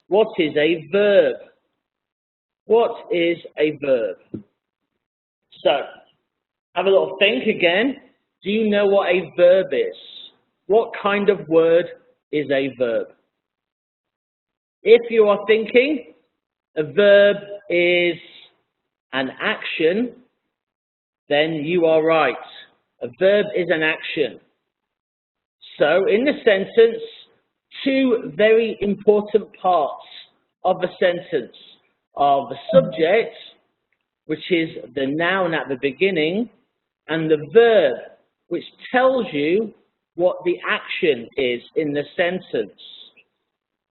What is a verb? What is a verb? So, have a little think again. Do you know what a verb is? What kind of word is a verb? If you are thinking, a verb is an action, then you are right. A verb is an action. So, in the sentence, two very important parts of a sentence are the subject, which is the noun at the beginning, and the verb, which tells you what the action is in the sentence.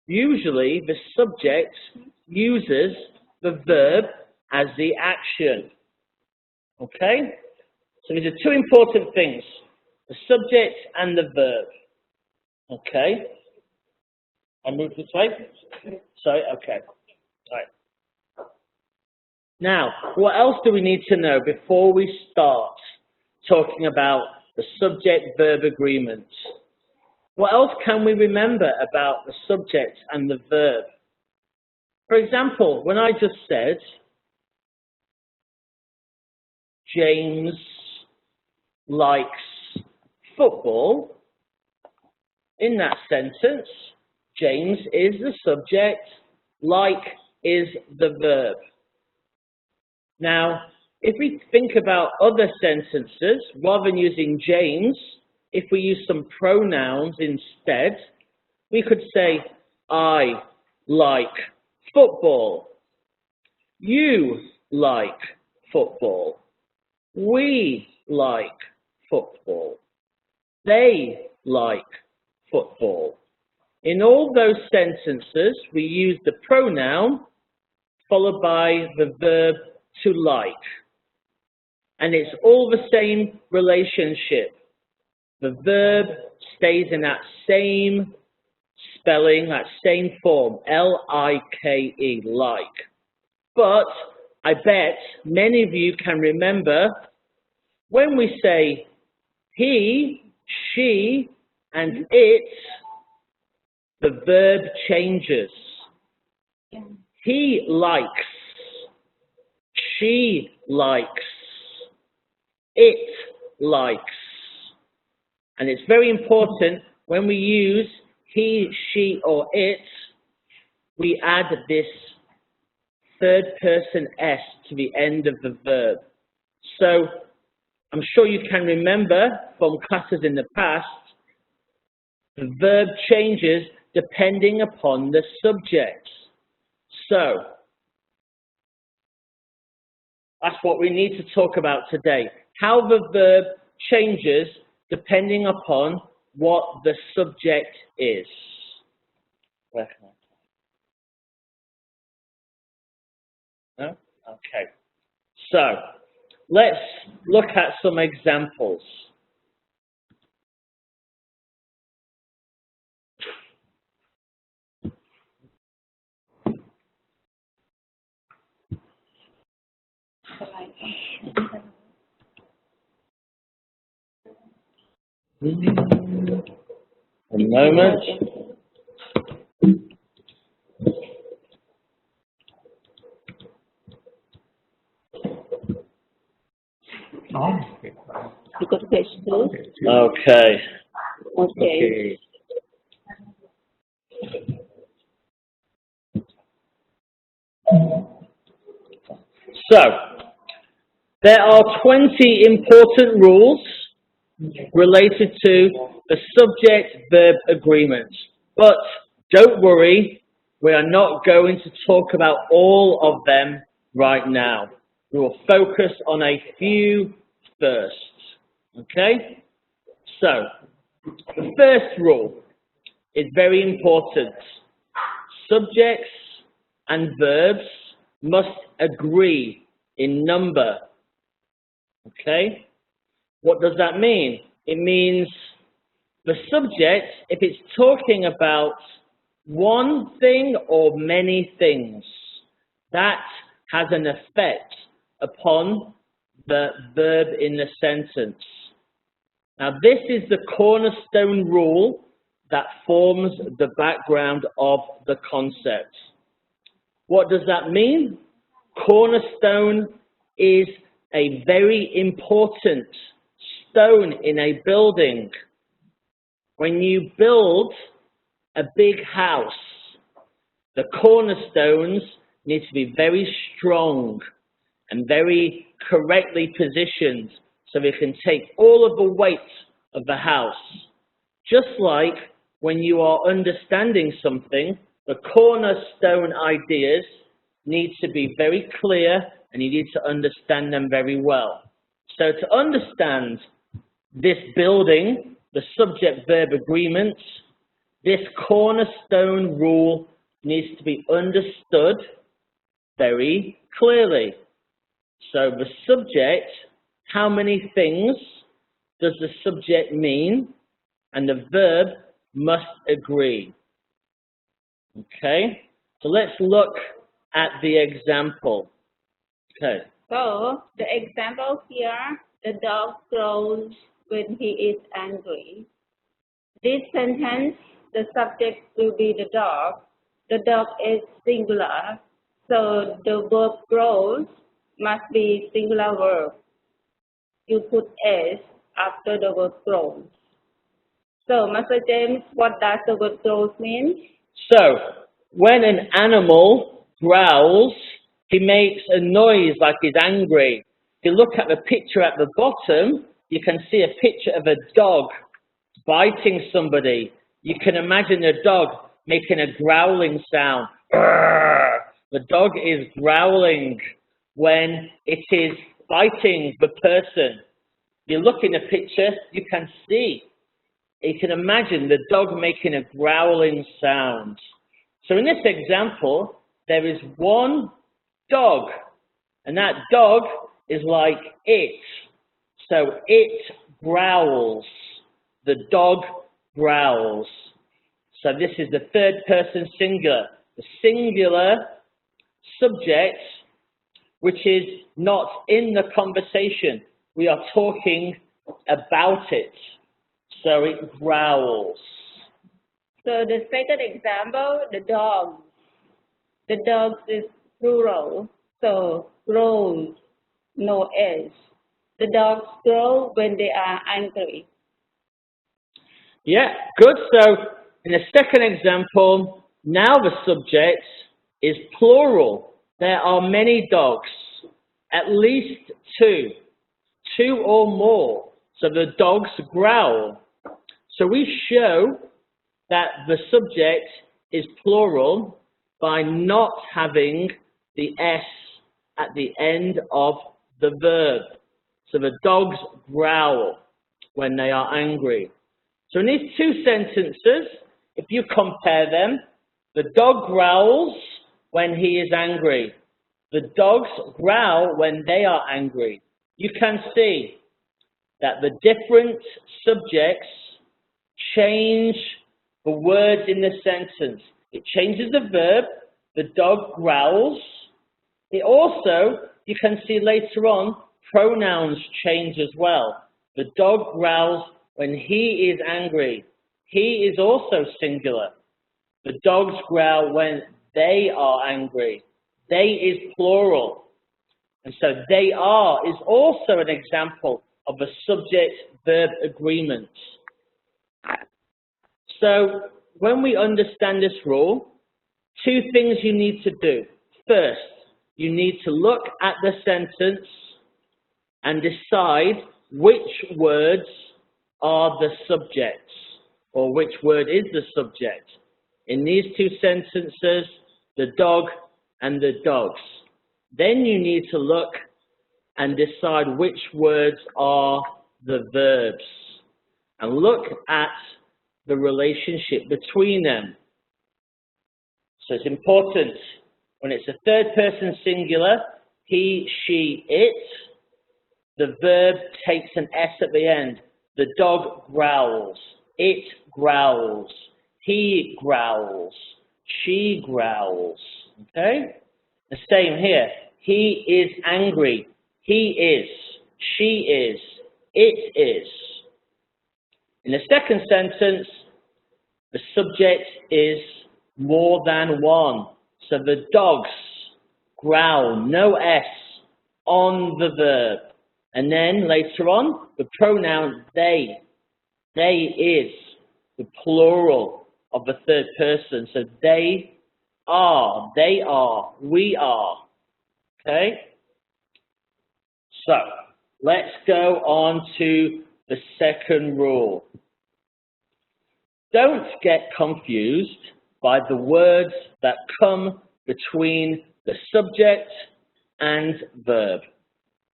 Usually, the subject uses the verb as the action. Okay? So these are two important things, the subject and the verb. Okay? I move this way? Sorry? Okay. All right. Now, what else do we need to know before we start talking about the subject-verb agreement? What else can we remember about the subject and the verb? For example, when I just said, James likes football, in that sentence, James is the subject, like is the verb. Now, if we think about other sentences, rather than using James, if we use some pronouns instead, we could say, I like football. You like football. We like football. They like football. In all those sentences, we use the pronoun followed by the verb to like. And it's all the same relationship. The verb stays in that same spelling, that same form, L-I-K-E, like. But I bet many of you can remember when we say he, she, and it, the verb changes. He likes. She likes. It likes. And it's very important when we use he, she, or it, we add this third person S to the end of the verb. So I'm sure you can remember from classes in the past, the verb changes depending upon the subject. So that's what we need to talk about today. How the verb changes depending upon what the subject is. Where can I? No? Okay. So let's look at some examples. A moment. You go to page 2. Okay. Okay. So, there are 20 important rules related to the subject-verb agreement. But don't worry, we are not going to talk about all of them right now. We will focus on a few first. Okay? So, the first rule is very important. Subjects and verbs must agree in number. Okay? What does that mean? It means the subject, if it's talking about one thing or many things, that has an effect upon the verb in the sentence. Now, this is the cornerstone rule that forms the background of the concept. What does that mean? Cornerstone is a very important stone in a building. When you build a big house, the cornerstones need to be very strong and very correctly positioned so it can take all of the weight of the house. Just like when you are understanding something, the cornerstone ideas need to be very clear and you need to understand them very well. So to understand this building, the subject-verb agreement, this cornerstone rule needs to be understood very clearly. So the subject, how many things does the subject mean? And the verb must agree. Okay, so let's look at the example. Okay. So, the example here, the dog growls when he is angry. This sentence, the subject will be the dog. The dog is singular, so the verb growls must be singular verb. You put S after the word growls. So, Mr. James, what does the word growls mean? So, when an animal growls, he makes a noise like he's angry. If you look at the picture at the bottom, you can see a picture of a dog biting somebody. You can imagine a dog making a growling sound. The dog is growling when it is biting the person. You look in the picture, you can see. You can imagine the dog making a growling sound. So in this example, there is one dog, and that dog is like it. So it growls. The dog growls. So this is the third person singular. The singular subject, which is not in the conversation. We are talking about it. So it growls. So the second example, the dogs. The dogs is plural, so growls, no S. The dogs growl when they are angry. Yeah, good. So in the second example, now the subject is plural. There are many dogs, at least two or more. So the dogs growl. So we show that the subject is plural by not having the S at the end of the verb. So the dogs growl when they are angry. So in these two sentences, if you compare them, the dog growls when he is angry. The dogs growl when they are angry. You can see that the different subjects change the words in the sentence. It changes the verb, the dog growls. It also, you can see later on, pronouns change as well. The dog growls when he is angry. He is also singular. The dogs growl when they are angry. They is plural. And so they are is also an example of a subject-verb agreement. So when we understand this rule, two things you need to do. First, you need to look at the sentence and decide which words are the subjects, or which word is the subject. In these two sentences, the dog and the dogs. Then you need to look and decide which words are the verbs. And look at the relationship between them. So it's important, when it's a third person singular, he, she, it, the verb takes an S at the end. The dog growls, it growls, he growls, she growls. Okay? The same here. He is angry. He is. She is. It is. In the second sentence, The subject is more than one. So the dogs growl, no S, on the verb. And then later on, the pronoun they. They is the plural of the third person. So they are, we are. Okay? So let's go on to the second rule. Don't get confused by the words that come between the subject and verb.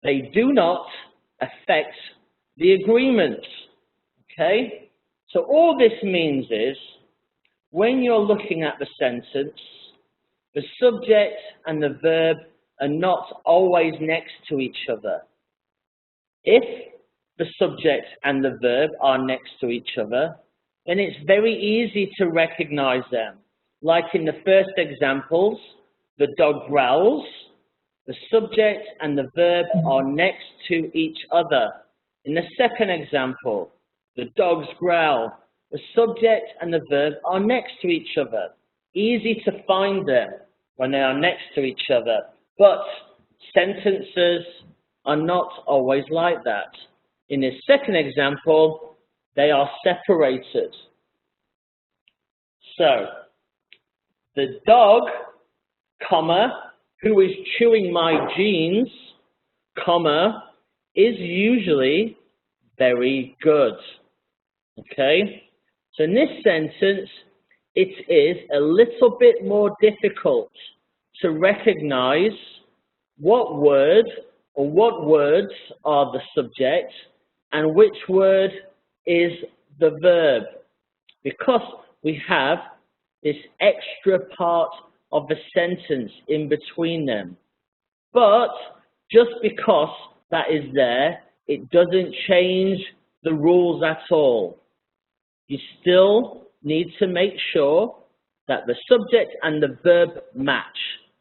They do not affect the agreement. Okay? So all this means is, when you're looking at the sentence, the subject and the verb are not always next to each other. If the subject and the verb are next to each other, then it's very easy to recognize them. Like in the first examples, the dog growls, the subject and the verb are next to each other. In the second example, the dogs growl, the subject and the verb are next to each other. Easy to find them when they are next to each other. But sentences are not always like that. In this second example, they are separated. So, the dog, comma, who is chewing my jeans, comma, is usually very good. Okay? So in this sentence, it is a little bit more difficult to recognize what word or what words are the subject and which word is the verb, because we have this extra part of the sentence in between them. But just because that is there, it doesn't change the rules at all. You still need to make sure that the subject and the verb match,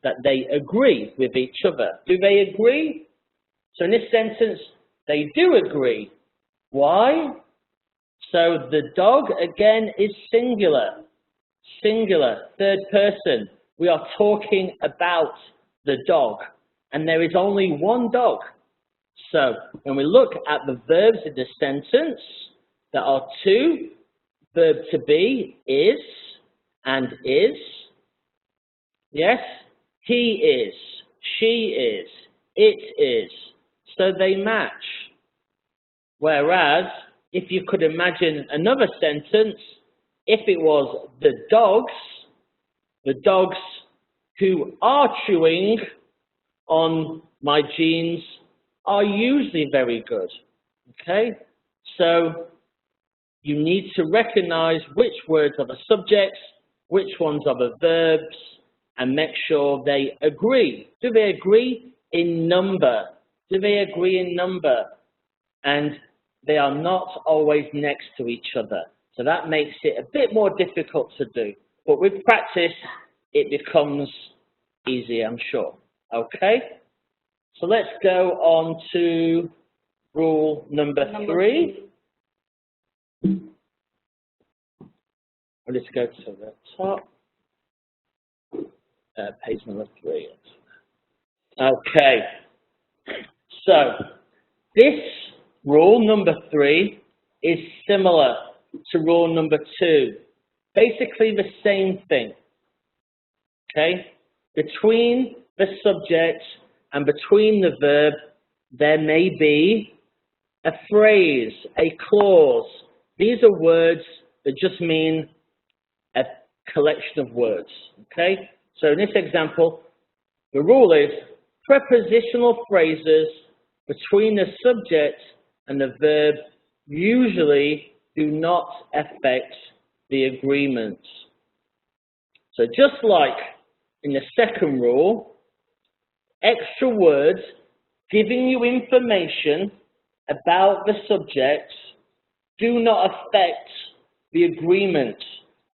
that they agree with each other. Do they agree? So in this sentence, they do agree. Why? So the dog, again, is singular. Singular, third person. We are talking about the dog, and there is only one dog. So when we look at the verbs in the sentence, there are two. Verb to be is and is. Yes, he is, she is, it is. So they match. Whereas, if you could imagine another sentence, if it was the dogs who are chewing on my jeans are usually very good. Okay? So you need to recognize which words are the subjects, which ones are the verbs, and make sure they agree. Do they agree in number? Do they agree in number? And they are not always next to each other. So that makes it a bit more difficult to do. But with practice, it becomes easy, I'm sure. Okay? So let's go on to rule number 3. Let's go to the top. Page number 3. Okay. So this rule number 3 is similar to rule number 2. Basically the same thing. Okay? Between the subject and between the verb, there may be a phrase, a clause. These are words that just mean a collection of words. Okay? So in this example, the rule is prepositional phrases between the subject and the verb usually do not affect the agreement. So just like in the second rule, extra words giving you information about the subject do not affect the agreement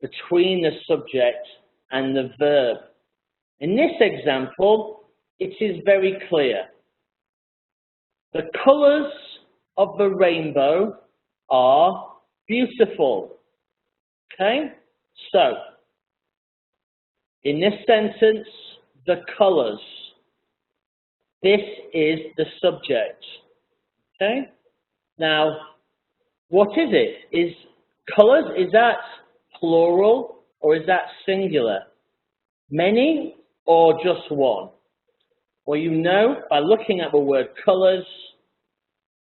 between the subject and the verb. In this example, it is very clear. The colors of the rainbow are beautiful. Okay? So, in this sentence, the colors. This is the subject. Okay? Now, what is it? Is colors, is that plural or is that singular? Many or just one? Well, you know by looking at the word colors,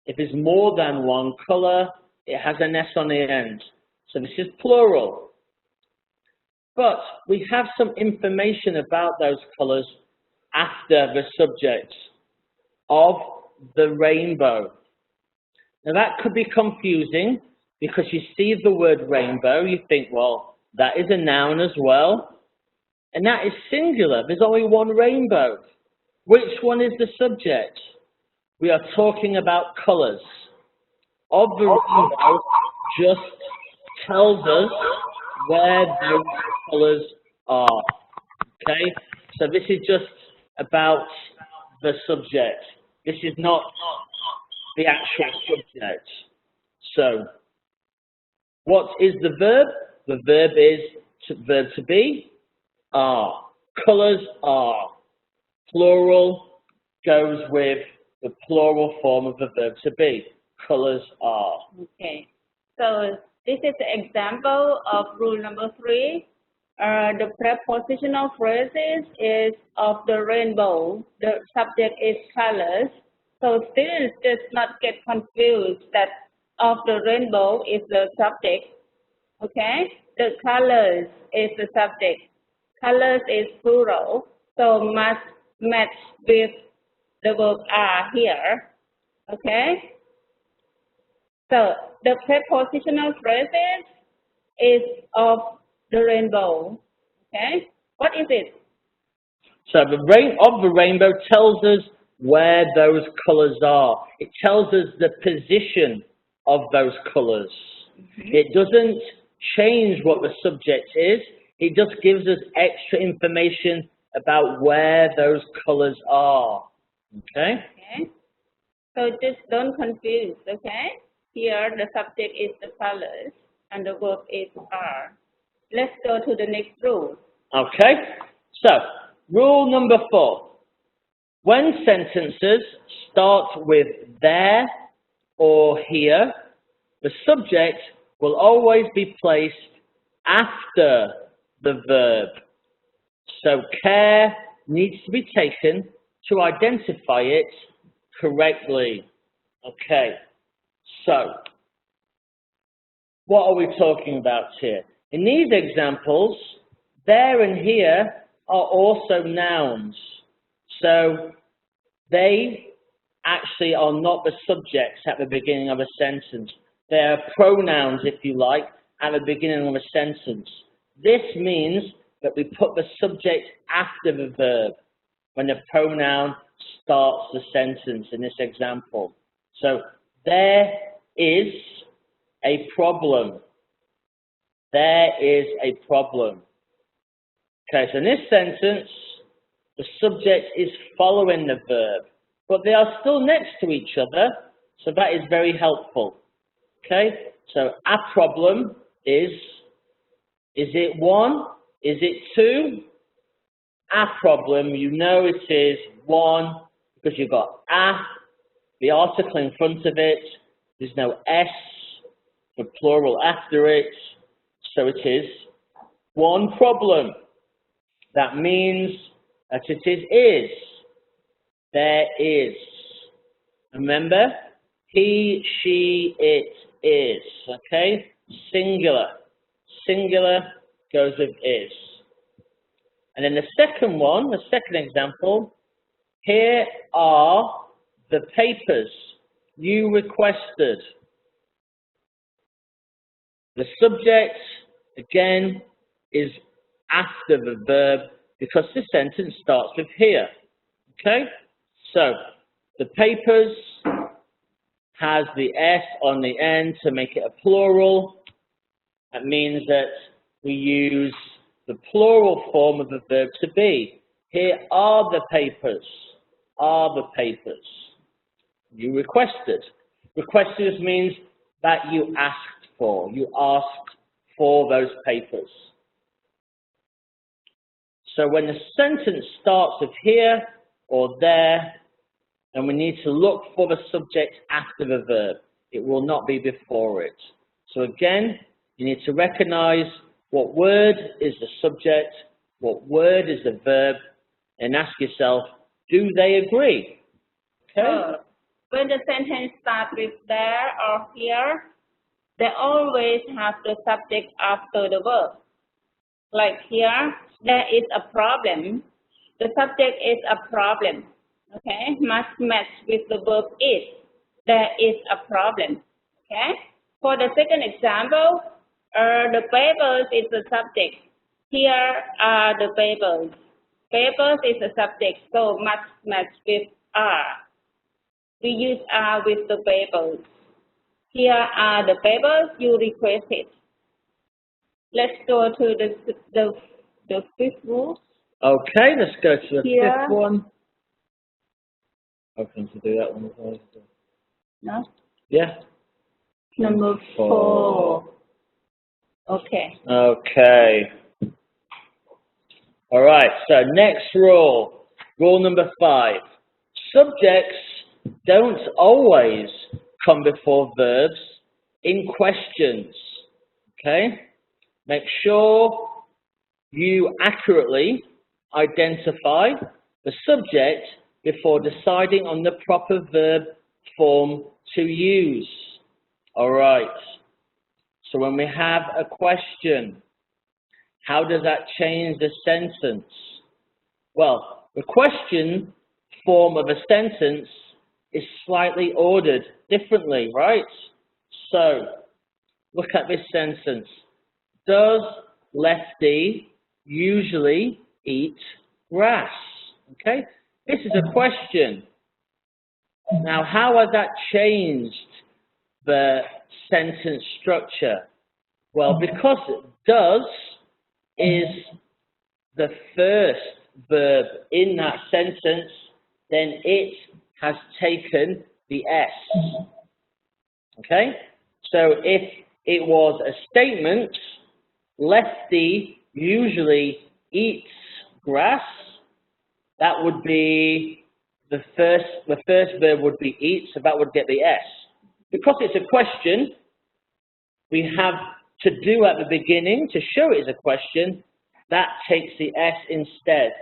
if it's more than one color, it has an S on the end. So this is plural. But we have some information about those colors after the subject of the rainbow. Now that could be confusing because you see the word rainbow, you think, well, that is a noun as well. And that is singular. There's only one rainbow. Which one is the subject? We are talking about colors. Of the rainbow just tells us where those colors are. Okay? So this is just about the subject. This is not the actual subject. So, what is the verb? The verb is verb to be, are. Colors are. Plural goes with the plural form of the verb to be. Colors are. Okay. So this is the example of rule number 3. The prepositional phrases is of the rainbow. The subject is colors. So students does not get confused that of the rainbow is the subject. Okay? The colors is the subject. Colors is plural. So must match with the verb are here. Okay? So the prepositional phrases is of the rainbow. Okay? What is it? So the of the rainbow tells us where those colors are. It tells us the position of those colors. It doesn't change what the subject is. It just gives us extra information about where those colors are. Okay? Okay. So just don't confuse, okay? Here the subject is the colors and the verb is are. Let's go to the next rule. Okay. So, rule number 4. When sentences start with there or here, the subject will always be placed after the verb. So care needs to be taken to identify it correctly. Okay, so what are we talking about here? In these examples, there and here are also nouns. So they actually are not the subjects at the beginning of a sentence. They are pronouns, if you like, at the beginning of a sentence. This means that we put the subject after the verb when the pronoun starts the sentence in this example. So, there is a problem. There is a problem. Okay, so in this sentence, the subject is following the verb, but they are still next to each other, so that is very helpful. Okay, so a problem is it 1? Is it 2? A problem, you know it is 1 because you've got a, the article in front of it, there's no s, the plural after it, so it is 1 problem. That means that it is. There is. Remember? He, she, it is. Okay? Singular. Singular goes with is. And then the second one, the second example, here are the papers you requested. The subject, again, is after the verb because the sentence starts with here. Okay? So, the papers has the S on the end to make it a plural. That means that we use the plural form of the verb to be. Here are the papers. Are the papers. You requested. Requested means that you asked for. You asked for those papers. So when the sentence starts with here or there, and we need to look for the subject after the verb. It will not be before it. So again, you need to recognize what word is the subject, what word is the verb, and ask yourself, do they agree? Okay? When the sentence starts with there or here, they always have the subject after the verb. Like here, there is a problem. The subject is a problem. Okay, must match with the verb is. There is a problem. Okay. For the second example, the papers is the subject. Here are the papers. Papers is the subject, so must match with are. We use are with the papers. Here are the papers you requested. Let's go to the fifth rule. Okay, let's go to the Here. fifth one. Hoping to do that one as well. No? Yeah. Number 4. Okay. Okay. All right, so next rule, rule number 5. Subjects don't always come before verbs in questions, okay? Make sure you accurately identify the subject before deciding on the proper verb form to use. All right, so when we have a question, how does that change the sentence? Well, the question form of a sentence is slightly ordered differently, right? So, look at this sentence. Does Lefty usually eat grass? Okay, this is a question. Now, how has that changed the sentence structure? Well, because does is the first verb in that sentence, then it has taken the S. Okay? So if it was a statement, Lefty usually eats grass, that would be the first verb would be eat, so that would get the S. Because it's a question, we have to do at the beginning to show it is a question, that takes the S instead.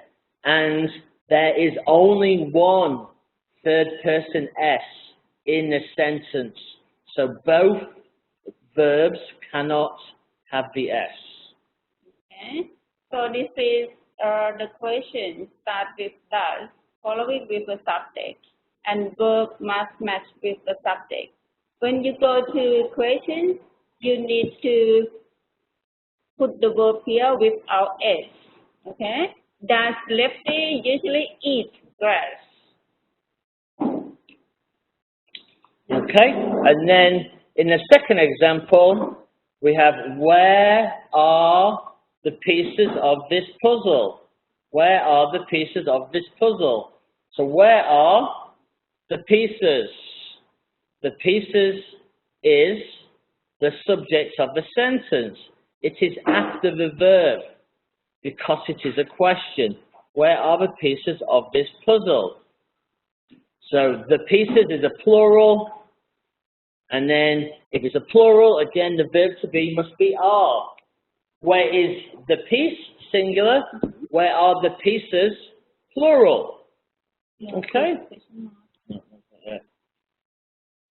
And there is only one third person S in the sentence. So both verbs cannot have the S. Okay. So this is the question start with does, following with the subject, and verb must match with the subject. When you go to questions, you need to put the verb here without S. Okay? Does Lefty usually eat grass? Okay, and then in the second example, we have where are the pieces of this puzzle? Where are the pieces of this puzzle? So where are the pieces? The pieces is the subject of the sentence. It is after the verb because it is a question. Where are the pieces of this puzzle? So the pieces is a plural, and then if it's a plural, again the verb to be must be are. Where is the piece, singular? Where are the pieces, plural? Okay?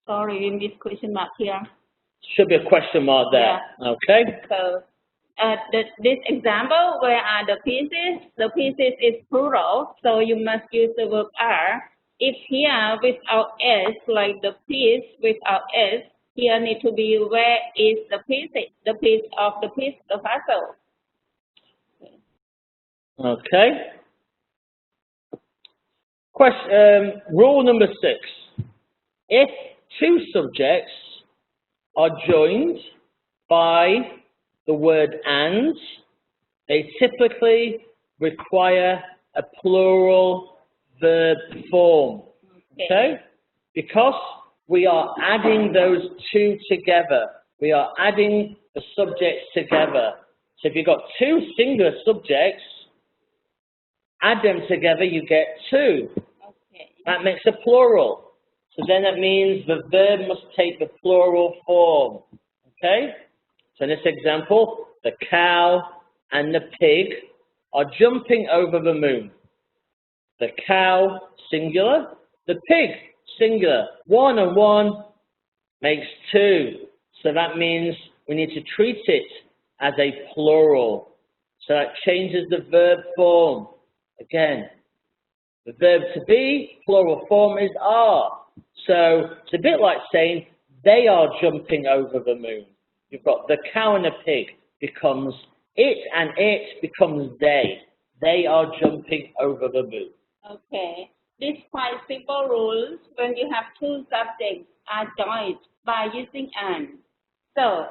Sorry, we missed question mark here. Should be a question mark there. Yeah. Okay? So this example, where are the pieces? The pieces is plural, so you must use the verb are. If here without S, like the piece without S, here need to be where is the pieces, the piece of the puzzle. Okay. Question, rule number 6. If two subjects are joined by the word and, they typically require a plural verb form. Okay? Because we are adding those two together. We are adding the subjects together. So if you've got two singular subjects, Add them together, you get 2. Okay. That makes a plural. So then that means the verb must take the plural form. Okay? So in this example, the cow and the pig are jumping over the moon. The cow, singular. The pig, singular. 1 and 1 makes 2. So that means we need to treat it as a plural. So that changes the verb form. Again, the verb to be, plural form is are. So it's a bit like saying they are jumping over the moon. You've got the cow and the pig becomes it, and it becomes they. They are jumping over the moon. Okay. These 5 simple rules when you have 2 subjects are joined by using and. So,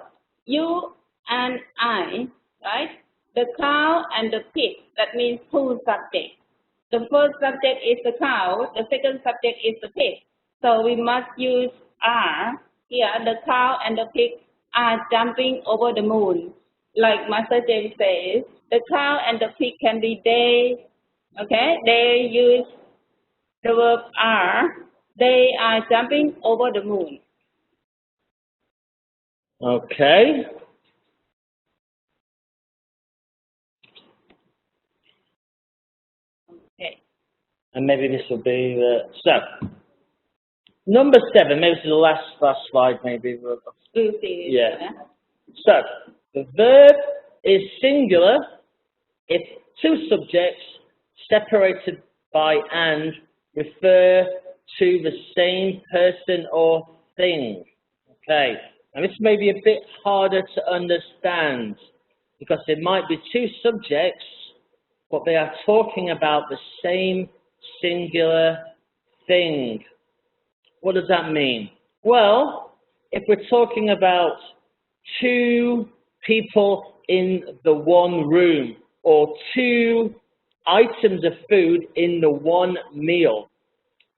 you and I, right? The cow and the pig, that means 2 subjects. The first subject is the cow, the second subject is the pig. So we must use are. Here, the cow and the pig are jumping over the moon. Like Master James says, the cow and the pig can be they. Okay, they use the verb are. They are jumping over the moon. Okay. Okay. And maybe this will be so. Number 7. Maybe this is the last slide. Maybe. We'll see. Yeah. So the verb is singular if 2 subjects separated by and refer to the same person or thing. Okay. Now this may be a bit harder to understand because there might be 2 subjects, but they are talking about the same singular thing. What does that mean? Well, if we're talking about 2 people in the one room or 2 items of food in the one meal.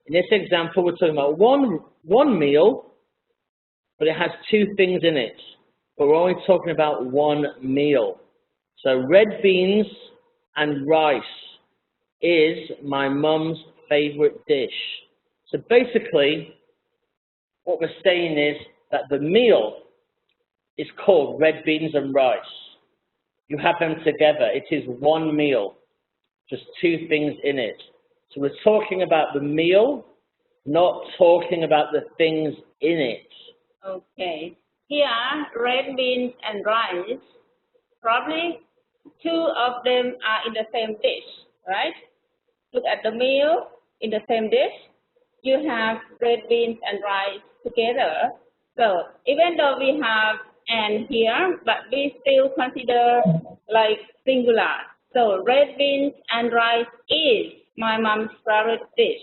In this example, we're talking about one meal, but it has 2 things in it. But we're only talking about one meal. So red beans and rice is my mum's favorite dish. So basically, what we're saying is that the meal is called red beans and rice. You have them together. It is one meal, just 2 things in it. So we're talking about the meal, not talking about the things in it. Okay. Here, red beans and rice, probably 2 of them are in the same dish, right? Look at the meal in the same dish. You have red beans and rice together. So even though we have and here, but we still consider like singular. So red beans and rice is my mom's favorite dish.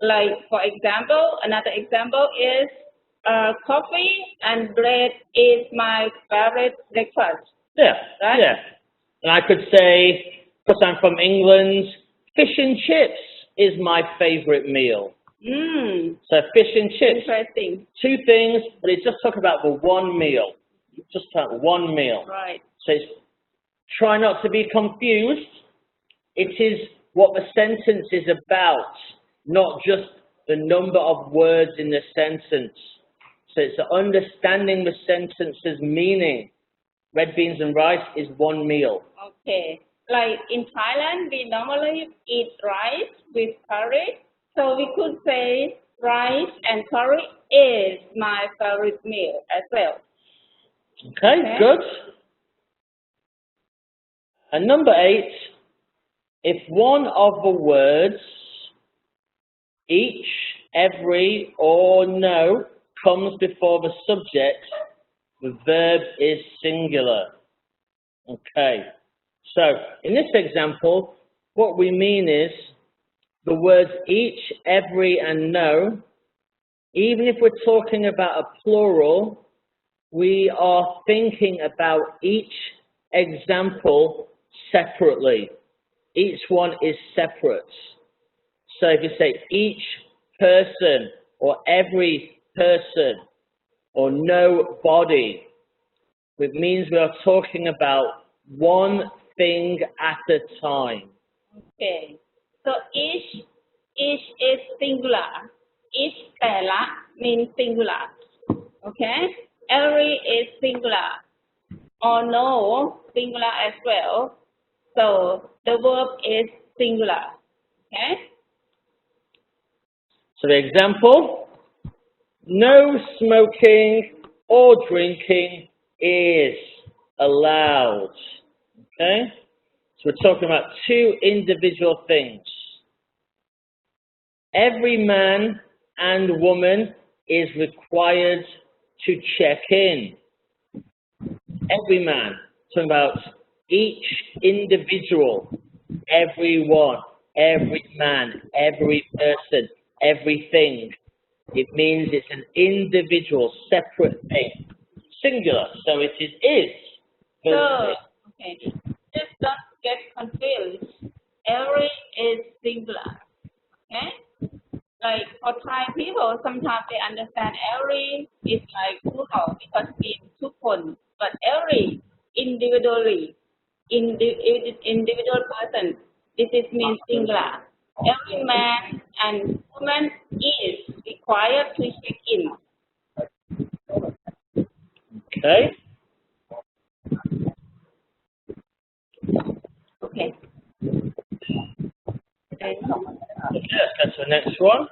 Like for example, another example is coffee and bread is my favorite breakfast. Yeah, right? yeah. And I could say, because I'm from England, fish and chips is my favorite meal. So fish and chips. Interesting. 2 things, but it's just talking about the one meal. Just about one meal. Right. So it's, try not to be confused. It is what the sentence is about, not just the number of words in the sentence. So it's understanding the sentence's meaning. Red beans and rice is one meal. Okay. Like in Thailand, we normally eat rice with curry. So we could say rice and curry is my favorite meal as well. Okay, good. And number 8, if one of the words, each, every, or no, comes before the subject, the verb is singular. Okay. So, in this example, what we mean is the words each, every, and no, even if we're talking about a plural, we are thinking about each example separately. Each one is separate. So if you say each person or every person or no body, it means we are talking about one thing at a time. Okay. So each is singular. Each แต่ละ means singular. Okay. Every is singular. Or no, singular as well. So the verb is singular. Okay. So the example, no smoking or drinking is allowed. Okay. So we're talking about two individual things. Every man and woman is required to check in. Every man. Talking about each individual. Everyone. Every man. Every person. Everything. It means it's an individual, separate thing. Singular. So it is. So, okay. Just don't get confused. Every is singular. Okay? Like for Thai people, sometimes they understand every is like plural because it means ทุกคน but every individually, individual person, this is means singular. Every man and woman is required to check in. Okay. Okay. Okay, let's go to the next one.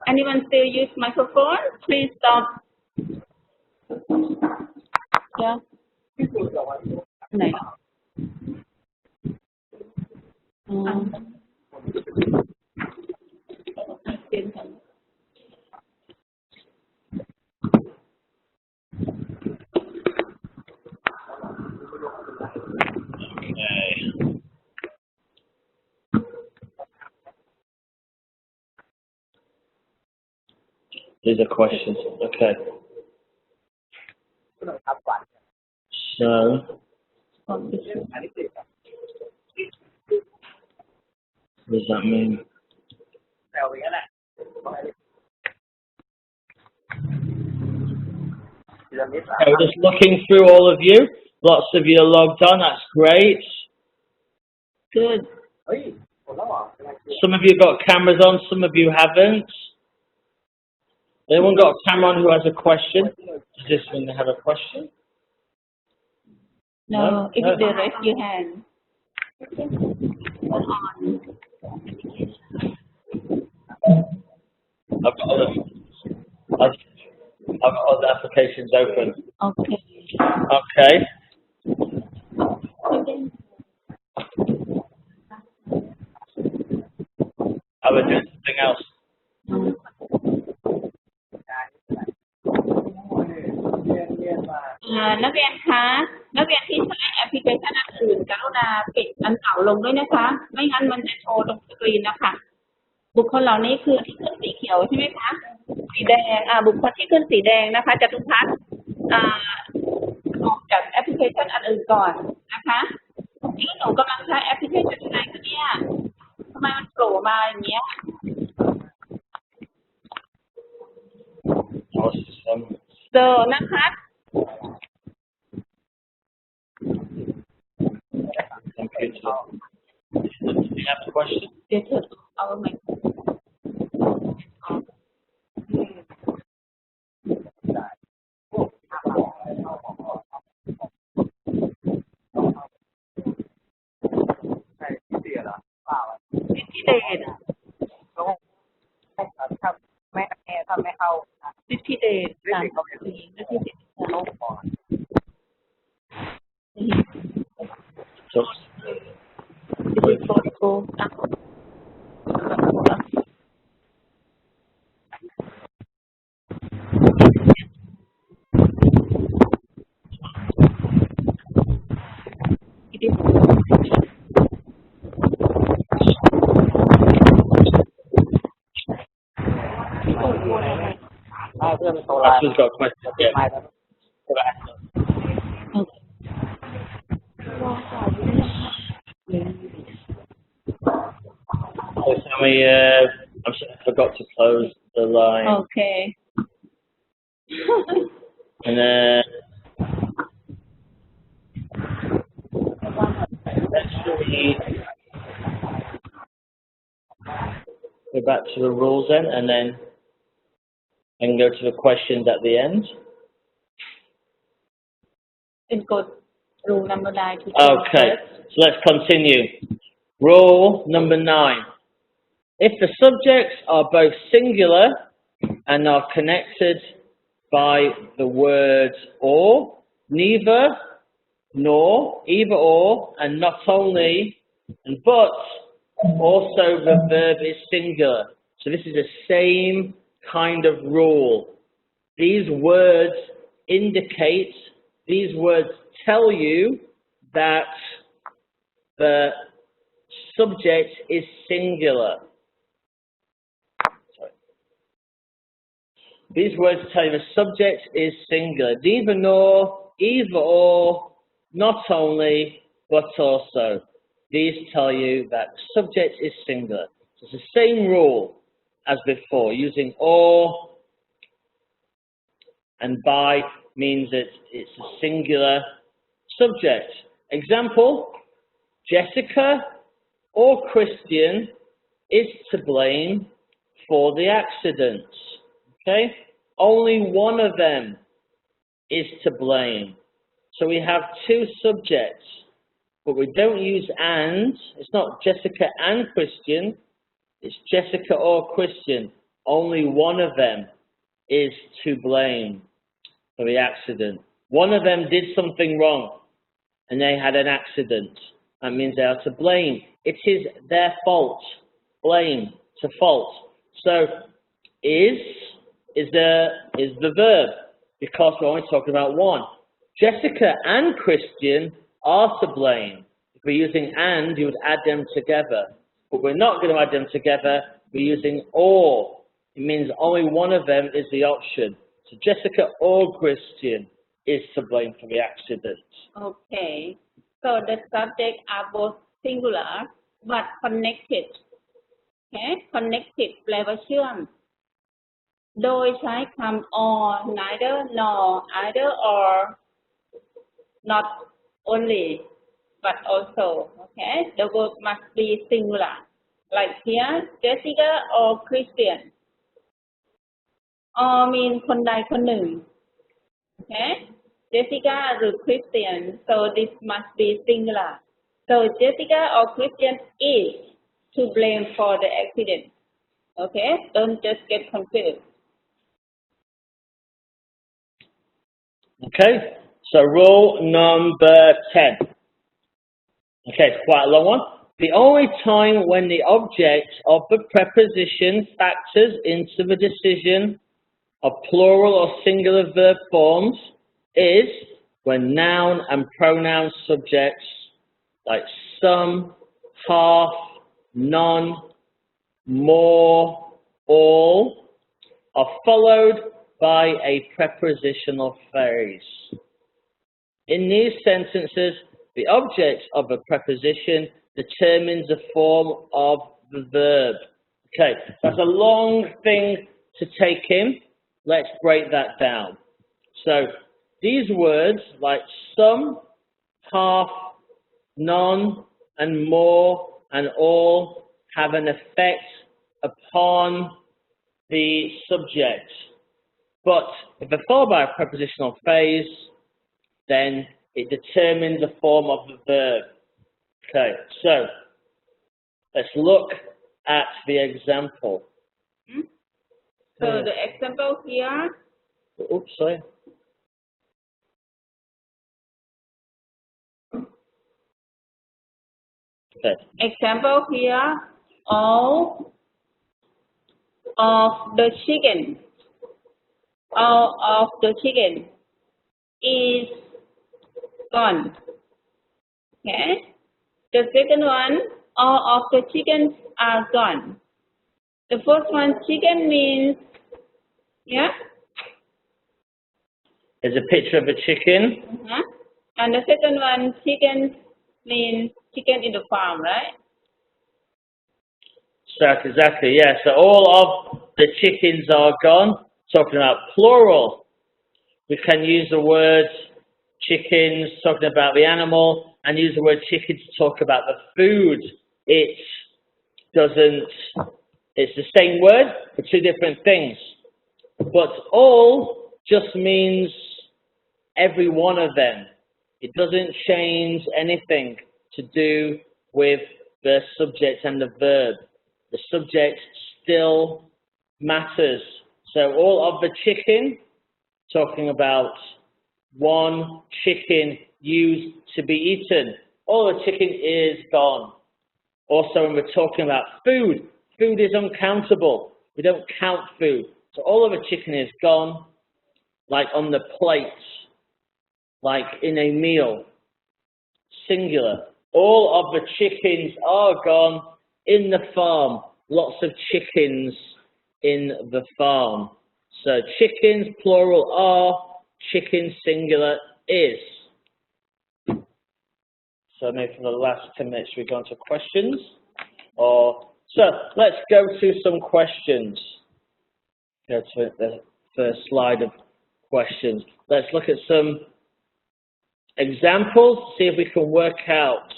Anyone still use microphone? Please stop. Yeah. No. These are questions. Okay. So, what does that mean? Okay, we're just looking through all of you. Lots of you are logged on. That's great. Good. Some of you got cameras on. Some of you haven't. Anyone got a camera on who has a question? Does this mean they have a question? No. If they raise your hand. I've got other applications open. Okay. Okay. I will do something else. นักเรียนคะ นักเรียนที่ใช้แอปพลิเคชันอันอื่นกรุณาปิดอันเก่าลงด้วยนะคะ ไม่งั้นมันจะโชว์ตรงสกรีนนะคะ บุคคลเหล่านี้คือที่ขึ้นสีเขียวใช่ไหมคะ สีแดง บุคคลที่ขึ้นสีแดงนะคะจตุพัฒน์ออกจากแอปพลิเคชันอันอื่นก่อนนะคะนี่หนูกำลังใช้แอปพลิเคชันอะไรคะเนี่ยทำไมมันโผล่มาอย่างเงี้ย so นะคะ Computer. Do you have a question? Yes, our mic. So, Ashley's got a question. Yeah. Tell me, I forgot to close the line. Okay. And then eventually go back to the rules then, and then I can go to the questions at the end. Rule number 9. Okay, so let's continue. Rule number 9. If the subjects are both singular and are connected by the word or, neither, nor, either or, and not only, and but, also the verb is singular. So this is the same kind of rule. These words indicate, these words tell you that the subject is singular. Sorry. These words tell you the subject is singular. Neither nor, either or, not only, but also. These tell you that the subject is singular. So it's the same rule as before. Using or and by means that it's a singular subject. Example, Jessica or Christian is to blame for the accident. Okay? Only one of them is to blame. So we have two subjects, but we don't use and. It's not Jessica and Christian. It's Jessica or Christian. Only one of them is to blame for the accident. One of them did something wrong and they had an accident. That means they are to blame. It is their fault. Blame, to fault. So is the verb, because we're only talking about one. Jessica and Christian are to blame. If we're using and, you would add them together. But we're not going to add them together. We're using or. It means only one of them is the option. So Jessica or Christian is to blame for the accident. Okay. So the subjects are both singular but connected. Okay? Connected แปลว่าเชื่อม โดยใช้คำ or neither nor either or not only but also. Okay? The verb must be singular. Like here, Jessica or Christian. Or means คนใดคนหนึ่ง Okay? Jessica หรือ Christian. So this must be singular. So Jessica or Christian is to blame for the accident. Okay? Don't just get confused. Okay, so rule number 10. Okay, it's quite a long one. The only time when the object of the preposition factors into the decision of plural or singular verb forms is when noun and pronoun subjects like some, half, none, more, all are followed by a prepositional phrase. In these sentences, the object of a preposition determines the form of the verb. Okay, that's a long thing to take in. Let's break that down. So these words like some, half, none, and more, and all have an effect upon the subject. But if they're followed by a prepositional phrase, then it determines the form of the verb. Okay, so let's look at the example. So the example here. Oops, sorry. Okay. Example here. All of the chicken. All of the chicken is gone. Okay. The second one, all of the chickens are gone. The first one, chicken means, yeah? There's a picture of a chicken. And the second one, chickens means chicken in the farm, right? So exactly, yeah. So all of the chickens are gone. Talking about plural We can use the word chickens talking about the animal and use the word chicken to talk about the food. It doesn't, it's the same word for two different things. But all just means every one of them. It doesn't change anything to do with the subject and the verb. The subject still matters. So all of the chicken, talking about one chicken used to be eaten. All the chicken is gone. Also, when we're talking about food, food is uncountable. We don't count food. So all of the chicken is gone, like on the plate, like in a meal, singular. All of the chickens are gone in the farm. Lots of chickens in the farm. So chickens, plural, are. Chicken, singular, is. So maybe for the last 10 minutes we go on to questions. So let's go to some questions. Go to the first slide of questions. Let's look at some examples, see if we can work out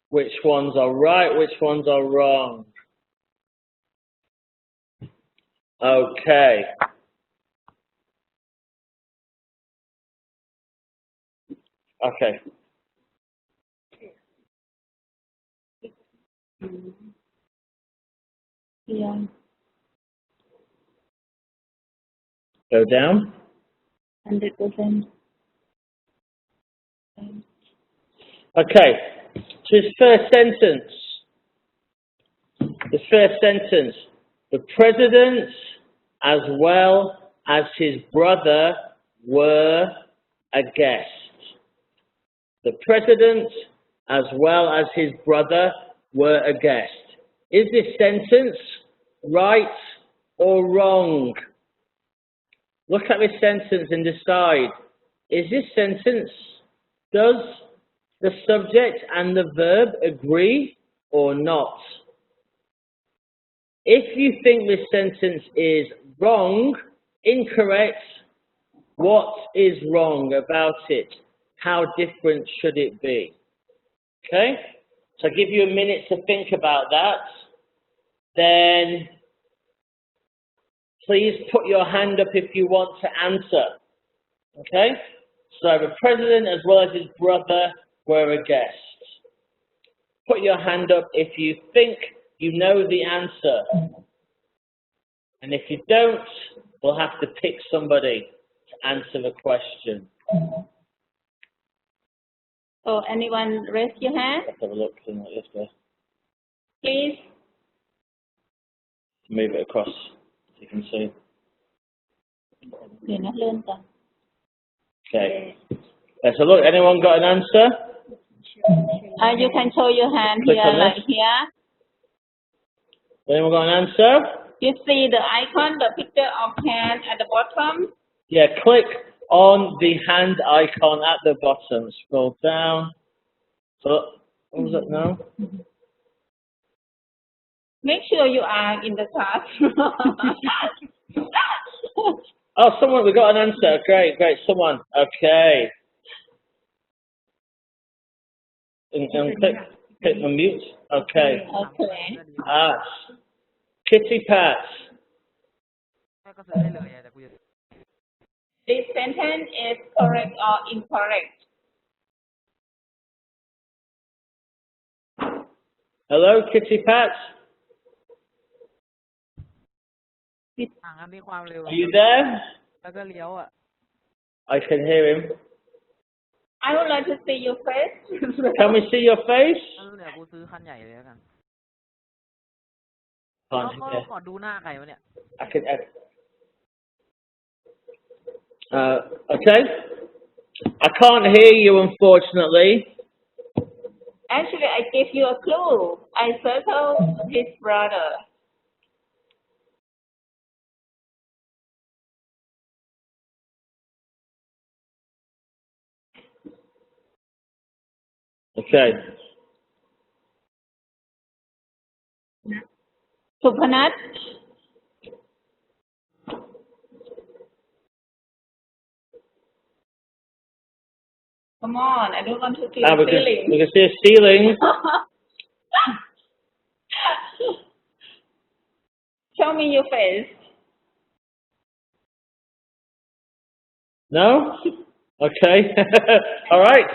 which ones are right, which ones are wrong. Okay. Okay. Yeah. Go down. 100%. Okay. So his first sentence. The first sentence. The president, as well as his brother, were a guest. The president, as well as his brother, were a guest. Is this sentence right or wrong? Look at this sentence and decide. Is this sentence, does the subject and the verb agree or not? If you think this sentence is wrong, incorrect, what is wrong about it? How different should it be? Okay? So I'll give you a minute to think about that. Then please put your hand up if you want to answer. Okay? So the president as well as his brother were a guest. Put your hand up if you think you know the answer. And if you don't, we'll have to pick somebody to answer the question. So anyone raise your hand? Let's have a look in like this way. Please. Move it across so you can see. Okay. Let's have a look. Anyone got an answer? You can show your hand Click here, on like this. here. Anyone got an answer? You see the icon, the picture of hand at the bottom? Yeah, click on the hand icon at the bottom. Scroll down. So, what was that now? Make sure you are in the class. Oh, someone, we got an answer. Great, great. Someone. Okay. And click the mute. Okay. Okay. Kitty Pat. This sentence is correct or incorrect? Hello, Kitty Pat. Are you there? I can hear him. I would like to see your face. Can we see your face? Can't hear. I can. Okay. I can't hear you, unfortunately. Actually, I gave you a clue. I circled his brother. Okay. Suphanat? Come on, I don't want to see We ceiling. can see a ceiling. Show me your face. No? Okay. All right.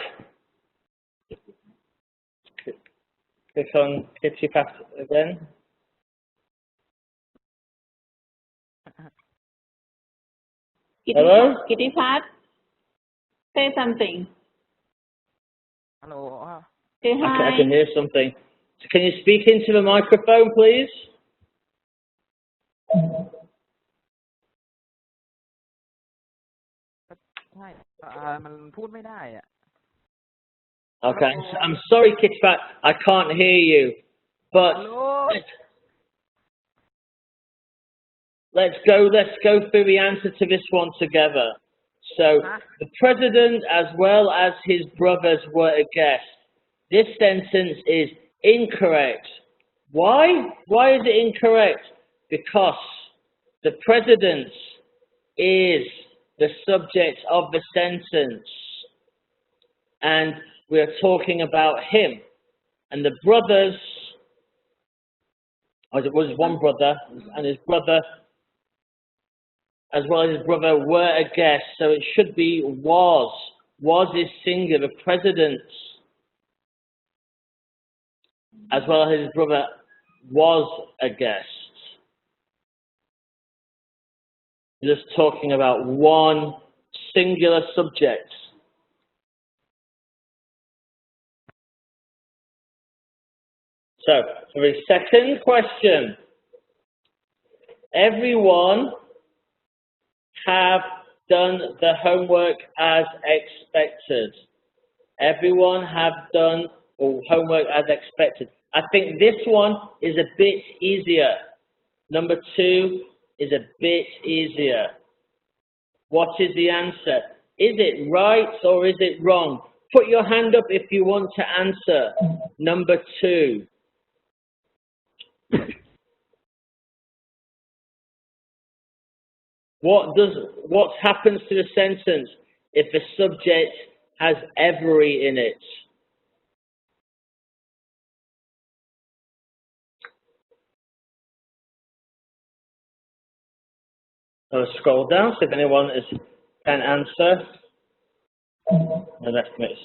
Click on Kitty Pat again. Hello? Kitty Pat, say something. Hello. Say hi. I can hear something. So can you speak into the microphone, please? ใช่มันพูดไม่ได้อ่ะ Okay. I'm sorry, Kitty Pat. I can't hear you. But Hello. let's go through the answer to this one together. So the president as well as his brothers were a guest. This sentence is incorrect. Why? Why is it incorrect? Because the president is the subject of the sentence. And we're talking about him. And the brothers, it was one brother, and his brother as well as his brother were a guest, so it should be was. Was is singular. The president, as well as his brother, was a guest. Just talking about one singular subject. So, for the second question, everyone have done the homework as expected. Everyone have done homework as expected. I think this one is a bit easier. Number 2 is a bit easier. What is the answer? Is it right or is it wrong? Put your hand up if you want to answer. Number 2. What happens to the sentence if the subject has every in it? I'll scroll down so if anyone can answer. No, that's miss.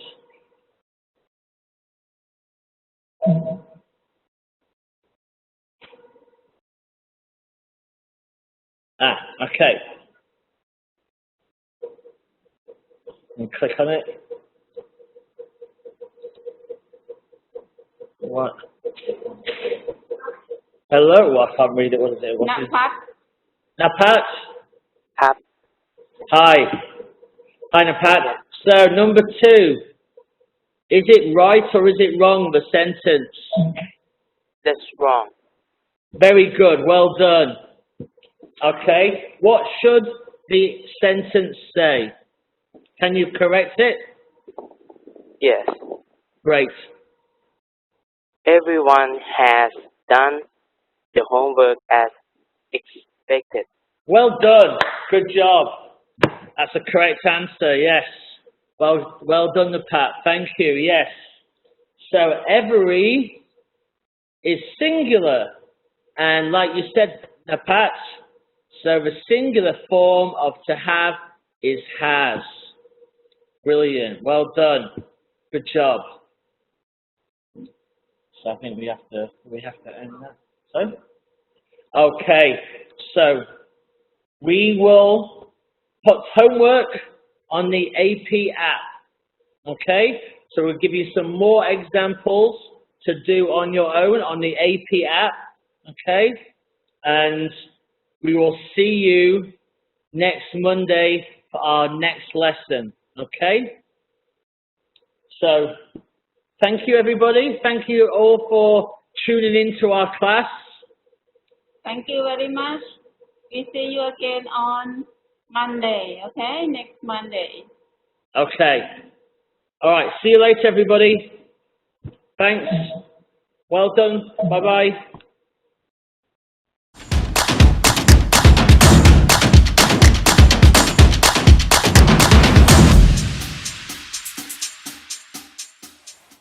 Okay. And click on it. What? Hello? Well, I can't read it. What is it? Napat? Pat. Hi. Hi, Napat. So, number 2. Is it right or is it wrong, the sentence? That's wrong. Very good. Well done. Okay. What should the sentence say? Can you correct it? Yes. Great. Everyone has done the homework as expected. Well done. Good job. That's a correct answer. Yes. Well done, Pat. Thank you. Yes. So every is singular, and like you said, Pat. So the singular form of to have is has. Brilliant. Well done. Good job. So I think we have to end that. So okay. So we will put homework on the AP app. Okay? So we'll give you some more examples to do on your own on the AP app. Okay? And we will see you next Monday for our next lesson. Okay? So, thank you everybody. Thank you all for tuning into our class. Thank you very much. We see you again on Monday, okay? Next Monday. Okay. All right. See you later, everybody. Thanks. Well done. Bye-bye.